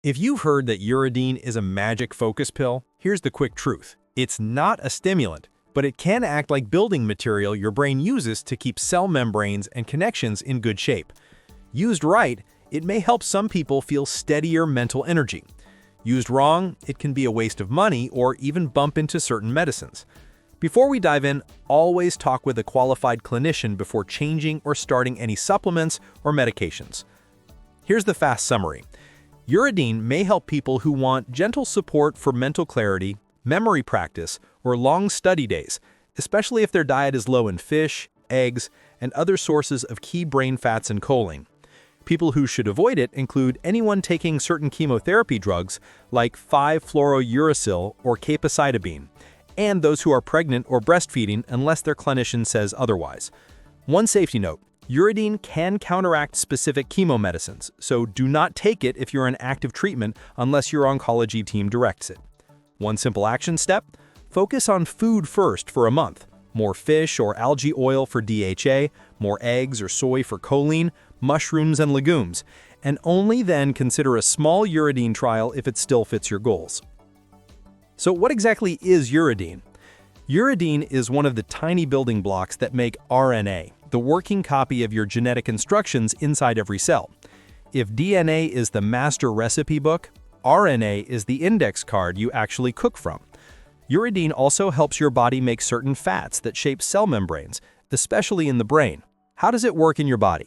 If you've heard that Uridine is a magic focus pill, here's the quick truth. It's not a stimulant, but it can act like building material your brain uses to keep cell membranes and connections in good shape. Used right, it may help some people feel steadier mental energy. Used wrong, it can be a waste of money or even bump into certain medicines. Before we dive in, always talk with a qualified clinician before changing or starting any supplements or medications. Here's the fast summary. Uridine may help people who want gentle support for mental clarity, memory practice, or long study days, especially if their diet is low in fish, eggs, and other sources of key brain fats and choline. People who should avoid it include anyone taking certain chemotherapy drugs like 5-fluorouracil or capecitabine, and those who are pregnant or breastfeeding unless their clinician says otherwise. One safety note. Uridine can counteract specific chemo medicines, so do not take it if you're in active treatment unless your oncology team directs it. One simple action step: focus on food first for a month. More fish or algae oil for DHA, more eggs or soy for choline, mushrooms and legumes, and only then consider a small Uridine trial if it still fits your goals. So what exactly is Uridine? Uridine is one of the tiny building blocks that make RNA, the working copy of your genetic instructions inside every cell. If DNA is the master recipe book, RNA is the index card you actually cook from. Uridine also helps your body make certain fats that shape cell membranes, especially in the brain. How does it work in your body?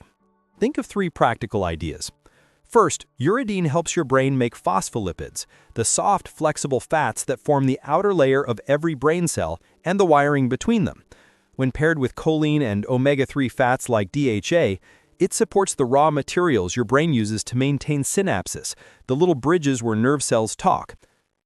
Think of 3 practical ideas. First, Uridine helps your brain make phospholipids, the soft, flexible fats that form the outer layer of every brain cell and the wiring between them. When paired with choline and omega-3 fats like DHA, it supports the raw materials your brain uses to maintain synapses, the little bridges where nerve cells talk.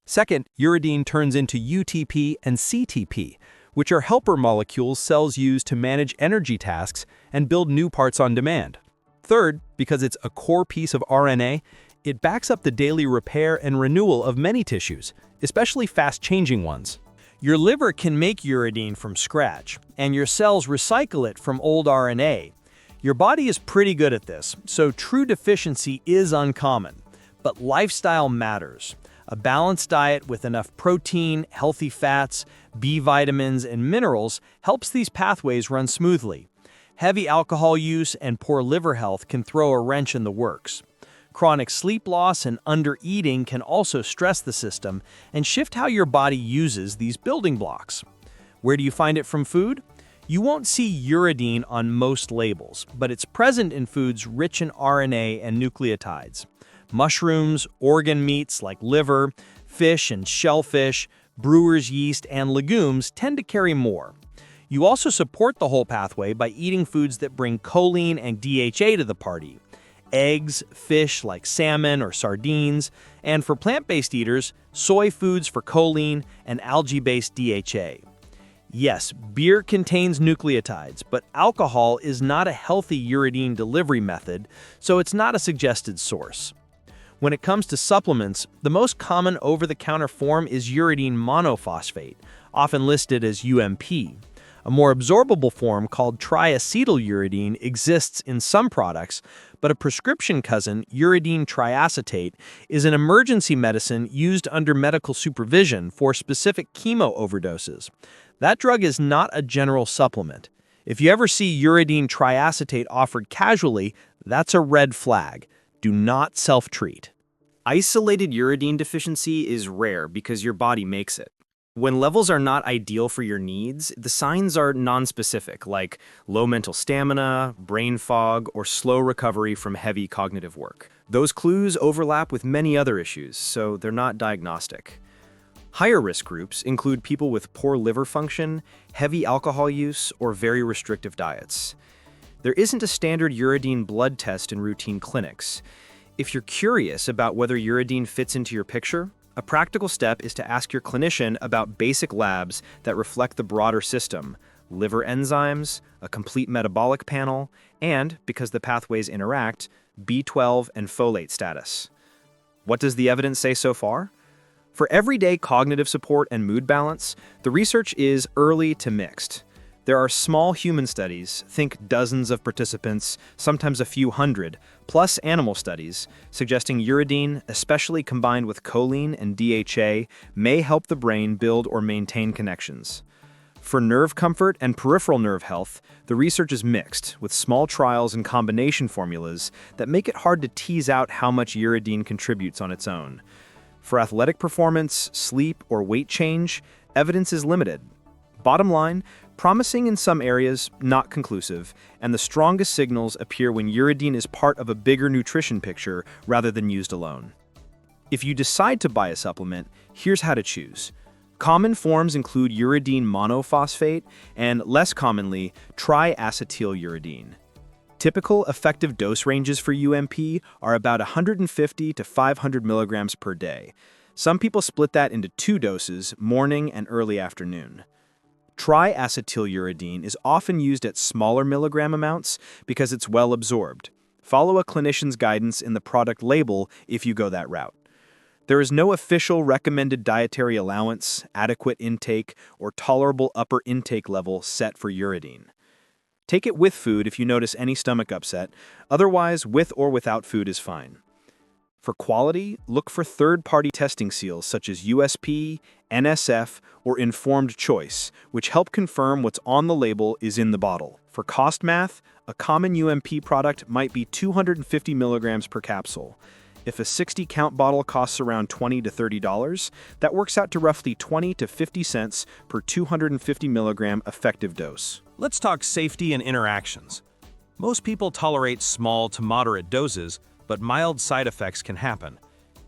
Second, Uridine turns into UTP and CTP, which are helper molecules cells use to manage energy tasks and build new parts on demand. Third, because it's a core piece of RNA, it backs up the daily repair and renewal of many tissues, especially fast-changing ones. Your liver can make Uridine from scratch, and your cells recycle it from old RNA. Your body is pretty good at this, so true deficiency is uncommon. But lifestyle matters. A balanced diet with enough protein, healthy fats, B vitamins, and minerals helps these pathways run smoothly. Heavy alcohol use and poor liver health can throw a wrench in the works. Chronic sleep loss and undereating can also stress the system and shift how your body uses these building blocks. Where do you find it from food? You won't see Uridine on most labels, but it's present in foods rich in RNA and nucleotides. Mushrooms, organ meats like liver, fish and shellfish, brewer's yeast, and legumes tend to carry more. You also support the whole pathway by eating foods that bring choline and DHA to the party. Eggs, fish like salmon or sardines, and for plant-based eaters, soy foods for choline and algae-based DHA. Yes, beer contains nucleotides, but alcohol is not a healthy Uridine delivery method, so it's not a suggested source. When it comes to supplements, the most common over-the-counter form is Uridine monophosphate, often listed as UMP. A more absorbable form called triacetyluridine exists in some products, but a prescription cousin, Uridine triacetate, is an emergency medicine used under medical supervision for specific chemo overdoses. That drug is not a general supplement. If you ever see Uridine triacetate offered casually, that's a red flag. Do not self-treat. Isolated Uridine deficiency is rare because your body makes it. When levels are not ideal for your needs, the signs are nonspecific, like low mental stamina, brain fog, or slow recovery from heavy cognitive work. Those clues overlap with many other issues, so they're not diagnostic. Higher risk groups include people with poor liver function, heavy alcohol use, or very restrictive diets. There isn't a standard Uridine blood test in routine clinics. If you're curious about whether Uridine fits into your picture, a practical step is to ask your clinician about basic labs that reflect the broader system: liver enzymes, a complete metabolic panel, and, because the pathways interact, B12 and folate status. What does the evidence say so far? For everyday cognitive support and mood balance, the research is early to mixed. There are small human studies, think dozens of participants, sometimes a few hundred, plus animal studies, suggesting uridine, especially combined with choline and DHA, may help the brain build or maintain connections. For nerve comfort and peripheral nerve health, the research is mixed, with small trials and combination formulas that make it hard to tease out how much uridine contributes on its own. For athletic performance, sleep, or weight change, evidence is limited. Bottom line, promising in some areas, not conclusive, and the strongest signals appear when uridine is part of a bigger nutrition picture rather than used alone. If you decide to buy a supplement, here's how to choose. Common forms include uridine monophosphate and, less commonly, triacetyluridine. Typical effective dose ranges for UMP are about 150 to 500 milligrams per day. Some people split that into 2 doses, morning and early afternoon. Triacetyluridine is often used at smaller milligram amounts because it's well absorbed. Follow a clinician's guidance in the product label if you go that route. There is no official recommended dietary allowance, adequate intake, or tolerable upper intake level set for uridine. Take it with food if you notice any stomach upset, otherwise with or without food is fine. For quality, look for third-party testing seals such as USP, NSF, or Informed Choice, which help confirm what's on the label is in the bottle. For cost math, a common UMP product might be 250 milligrams per capsule. If a 60-count bottle costs around $20 to $30, that works out to roughly 20 to 50 cents per 250 milligram effective dose. Let's talk safety and interactions. Most people tolerate small to moderate doses, but mild side effects can happen.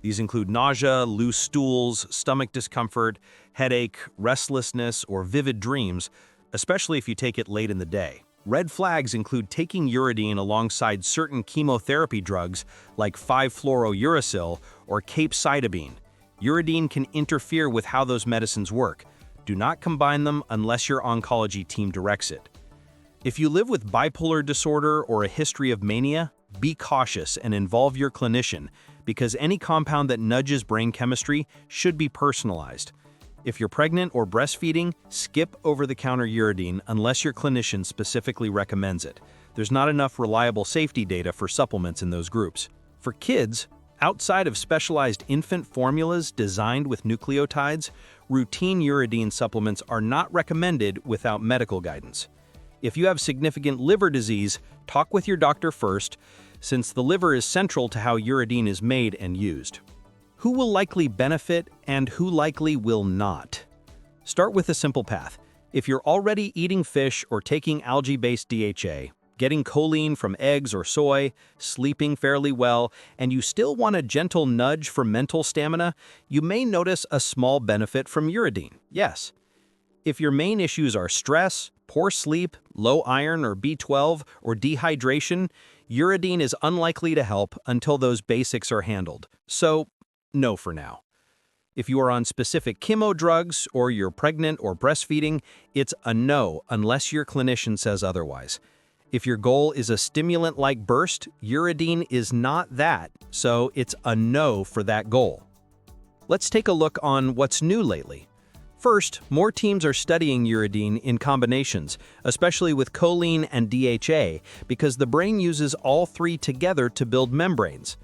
These include nausea, loose stools, stomach discomfort, headache, restlessness, or vivid dreams, especially if you take it late in the day. Red flags include taking uridine alongside certain chemotherapy drugs like 5-fluorouracil or capecitabine. Uridine can interfere with how those medicines work. Do not combine them unless your oncology team directs it. If you live with bipolar disorder or a history of mania, be cautious and involve your clinician, because any compound that nudges brain chemistry should be personalized. If you're pregnant or breastfeeding, skip over-the-counter uridine unless your clinician specifically recommends it. There's not enough reliable safety data for supplements in those groups. For kids, outside of specialized infant formulas designed with nucleotides, routine uridine supplements are not recommended without medical guidance. If you have significant liver disease, talk with your doctor first, since the liver is central to how uridine is made and used. Who will likely benefit and who likely will not? Start with a simple path. If you're already eating fish or taking algae-based DHA, getting choline from eggs or soy, sleeping fairly well, and you still want a gentle nudge for mental stamina, you may notice a small benefit from uridine. Yes. If your main issues are stress, poor sleep, low iron or B12, or dehydration, uridine is unlikely to help until those basics are handled. So, no for now. If you are on specific chemo drugs or you're pregnant or breastfeeding, it's a no unless your clinician says otherwise. If your goal is a stimulant-like burst, uridine is not that, so it's a no for that goal. Let's take a look on what's new lately. First, more teams are studying uridine in combinations, especially with choline and DHA, because the brain uses all 3 together to build membranes.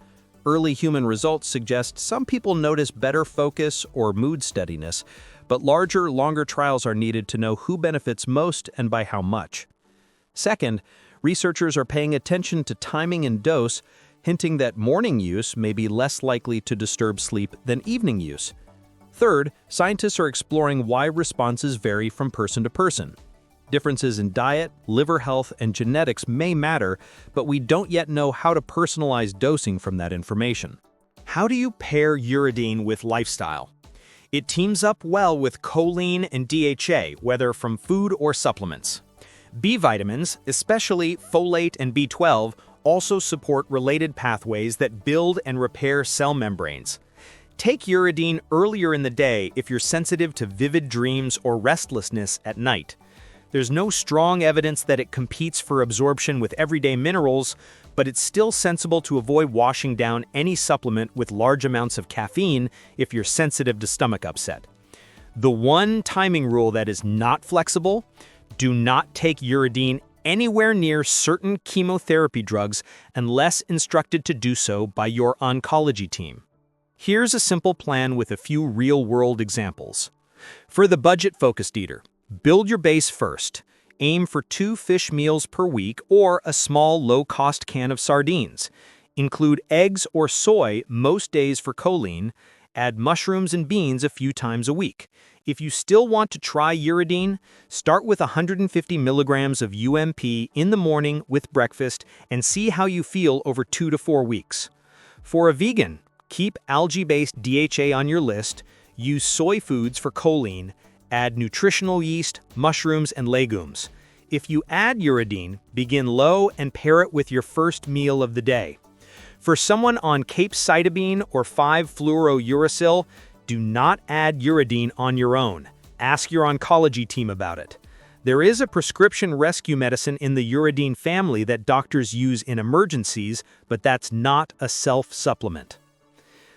Early human results suggest some people notice better focus or mood steadiness, but larger, longer trials are needed to know who benefits most and by how much. Second, researchers are paying attention to timing and dose, hinting that morning use may be less likely to disturb sleep than evening use. Third, scientists are exploring why responses vary from person to person. Differences in diet, liver health, and genetics may matter, but we don't yet know how to personalize dosing from that information. How do you pair uridine with lifestyle? It teams up well with choline and DHA, whether from food or supplements. B vitamins, especially folate and B12, also support related pathways that build and repair cell membranes. Take uridine earlier in the day if you're sensitive to vivid dreams or restlessness at night. There's no strong evidence that it competes for absorption with everyday minerals, but it's still sensible to avoid washing down any supplement with large amounts of caffeine if you're sensitive to stomach upset. The one timing rule that is not flexible: Do not take Uridine anywhere near certain chemotherapy drugs unless instructed to do so by your oncology team. Here's a simple plan with a few real-world examples. For the budget-focused eater, build your base first. Aim for 2 fish meals per week or a small low-cost can of sardines. Include eggs or soy most days for choline. Add mushrooms and beans a few times a week. If you still want to try Uridine, start with 150 milligrams of UMP in the morning with breakfast and see how you feel over 2 to 4 weeks. For a vegan, keep algae-based DHA on your list, use soy foods for choline, add nutritional yeast, mushrooms, and legumes. If you add Uridine, begin low and pair it with your first meal of the day. For someone on capecitabine or 5-fluorouracil, do not add Uridine on your own. Ask your oncology team about it. There is a prescription rescue medicine in the Uridine family that doctors use in emergencies, but that's not a self-supplement.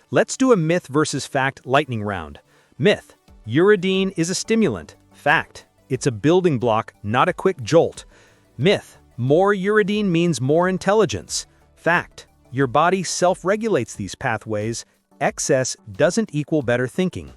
Let's do a myth versus fact lightning round. Myth: Uridine is a stimulant. Fact: it's a building block, not a quick jolt. Myth: more Uridine means more intelligence. Fact: your body self-regulates these pathways. Excess doesn't equal better thinking.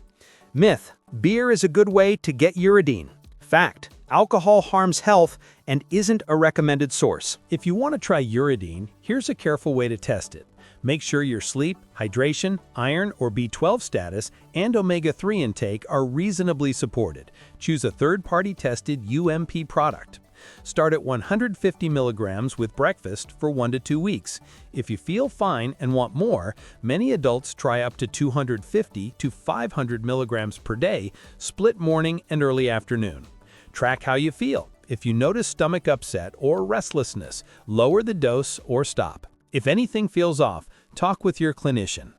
Myth: beer is a good way to get Uridine. Fact: alcohol harms health and isn't a recommended source. If you want to try Uridine, here's a careful way to test it. Make sure your sleep, hydration, iron or B12 status, and omega-3 intake are reasonably supported. Choose a third-party tested UMP product. Start at 150 milligrams with breakfast for 1 to 2 weeks. If you feel fine and want more, many adults try up to 250 to 500 milligrams per day, split morning and early afternoon. Track how you feel. If you notice stomach upset or restlessness, lower the dose or stop. If anything feels off, talk with your clinician.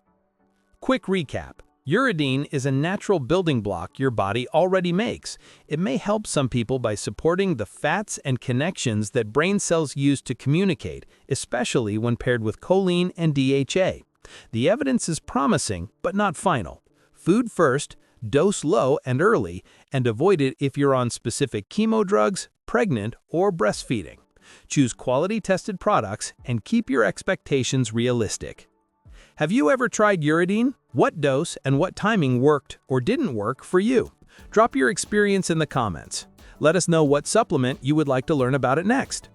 Quick recap. Uridine is a natural building block your body already makes. It may help some people by supporting the fats and connections that brain cells use to communicate, especially when paired with choline and DHA. The evidence is promising, but not final. Food first, dose low and early, and avoid it if you're on specific chemo drugs, pregnant, or breastfeeding. Choose quality-tested products and keep your expectations realistic. Have you ever tried Uridine? What dose and what timing worked or didn't work for you? Drop your experience in the comments. Let us know what supplement you would like to learn about it next.